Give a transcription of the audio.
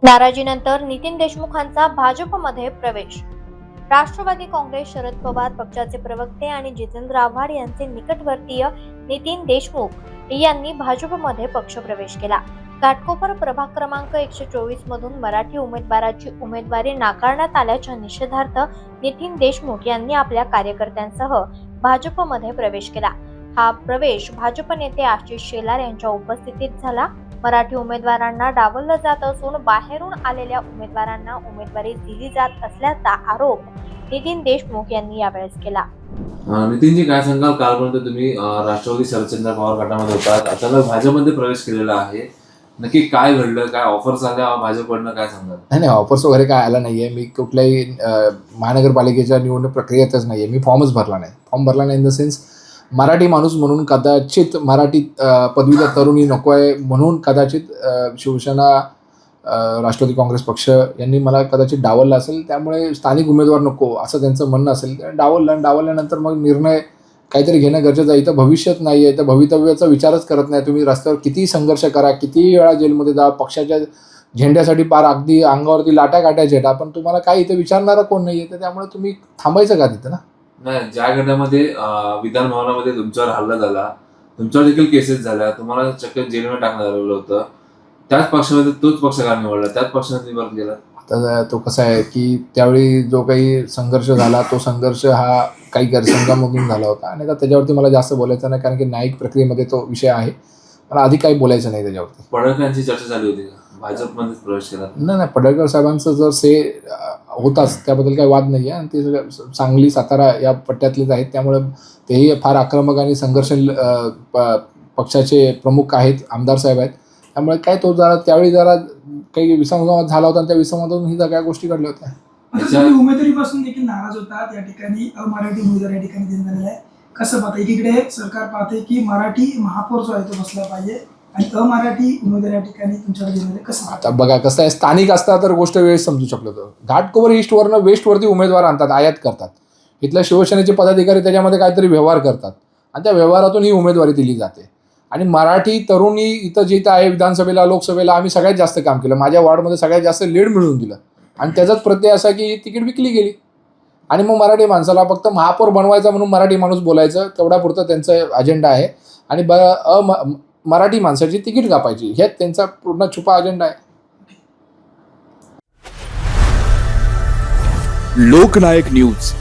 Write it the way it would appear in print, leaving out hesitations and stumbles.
नाराजीनंतर नितीन देशमुखांचा भाजपमध्ये प्रवेश. राष्ट्रवादी काँग्रेस शरद पवार पक्षाचे प्रवक्ते आणि जितेंद्र आव्हाड यांचे निकटवर्तीय नितीन देशमुख यांनी भाजपमध्ये पक्षप्रवेश केला. घाटकोपर प्रभाग क्रमांक 124 मधून मराठी उमेदवाराची उमेदवारी नाकारण्यात आल्याच्या निषेधार्थ नितीन देशमुख यांनी आपल्या कार्यकर्त्यांसह भाजपमध्ये प्रवेश केला. हा प्रवेश भाजप नेते आशिष शेलार यांच्या उपस्थितीत झाला. मराठी उमेदवारांना डावललं जात असून बाहेरून आलेल्या उमेदवारांना उमेदवारी दिली जात असल्याचा आरोप नितीन देशमुख यांनी यावेळेस केला. नितीनजी, काय सांगाल? कालपर्यंत तुम्ही राष्ट्रवादी शरदचंद्र पवार गटामध्ये होतात, अचानक भाजपमध्ये प्रवेश केलेला आहे. नक्की काय घडलं? काय ऑफर्स आल्या भाजपकडनं? काय सांगाल? नाही, ऑफर्स वगैरे काय आला नाहीये. मी कुठल्याही महानगरपालिकेच्या निवडणूक प्रक्रियेतच नाहीये. मी फॉर्मच भरला नाही इन द सेन्स मराठी माणूस म्हणून कदाचित मराठी पदवीधर तरुणी नको आहे म्हणून कदाचित शिवसेना राष्ट्रवादी काँग्रेस पक्ष यांनी मला कदाचित डावललं असेल. त्यामुळे स्थानिक उमेदवार नको असं त्यांचं म्हणणं असेल. डावलल्यानंतर मग निर्णय काहीतरी घेणं गरजेचं आहे. इथं भविष्यात नाही आहे, तर भवितव्याचा विचारच करत नाही. तुम्ही रस्त्यावर कितीही संघर्ष करा, कितीही वेळा जेलमध्ये जा, पक्षाच्या झेंड्यासाठी पार अगदी अंगावरती लाटा काटायच्या आहेत, पण तुम्हाला काय इथं विचारणारा कोण नाही आहे. तर त्यामुळे तुम्ही थांबायचं का तिथं ना? नाही, ज्या गटामध्ये विधान भवनामध्ये तुमच्यावर हल्ला झाला, तुमच्यावर देखील केसेस झाल्या, तुम्हाला चक्क जेलमध्ये टाकण्यात आलेलं होतं, त्याच पक्षामध्ये तोच पक्ष का निवडला? त्याच पक्षाने तुम्ही परत गेला? आता तो कसा आहे की त्यावेळी जो काही संघर्ष झाला तो संघर्ष हा काही गैरसमजामधून झाला होता आणि आता त्याच्यावरती मला जास्त बोलायचं नाही, कारण की न्यायिक प्रक्रियेमध्ये तो विषय आहे. मला अधिक काही बोलायचं नाही त्याच्यावरती. पडळकरांची चर्चा झाली होती का भाजपमध्ये प्रवेश केला? नाही, पडळकर साहेबांचं जर होताच, त्याबद्दल काही वाद नाही आहे. आणि ते सगळं सांगली सातारा या पट्ट्यातलेच आहेत, त्यामुळे तेही फार आक्रमक आणि संघर्ष पक्षाचे प्रमुख आहेत, आमदार साहेब आहेत. त्यामुळे काय तो त्यावेळी काही विसंवाद झाला होता आणि त्या विसंवादातून ही सगळ्या गोष्टी घडल्या होत्या. उमेदवारीपासून देखील नाराज होतात. या ठिकाणी अमराठी उमेदवार या ठिकाणी देण्यात आलेला आहे. कसं पाहता? एकीकडे सरकार पाहते की मराठी महापौर जो आहे तो बसला पाहिजे आणि अमराठी उमेदवार या ठिकाणी तुमच्याकडे देण्यात. कसं आता बघा कसं आहे, स्थानिक असता तर गोष्ट वेळेस समजू शकलो होतं. घाटकोपर ईस्टवरनं वेस्टवरती उमेदवार आणतात, आयात करतात. इथल्या शिवसेनेचे पदाधिकारी त्याच्यामध्ये काहीतरी व्यवहार करतात आणि त्या व्यवहारातून ही उमेदवारी दिली जाते. आणि मराठी तरुणी इथं जिथं आहे, विधानसभेला लोकसभेला आम्ही सगळ्यात जास्त काम केलं. माझ्या वॉर्डमध्ये सगळ्यात जास्त लीड मिळवून दिलं आणि त्याचाच प्रत्यय असा की तिकीट विकली गेली. आणि मग मराठी माणसाला फक्त महापौर बनवायचा म्हणून मराठी माणूस बोलायचं, तेवढ्यापुरतं त्यांचं अजेंडा आहे. आणि मराठी माणसाची तिकीट कापायची, हे त्यांचा पूर्ण छुपा अजेंडा आहे. लोकनायक न्यूज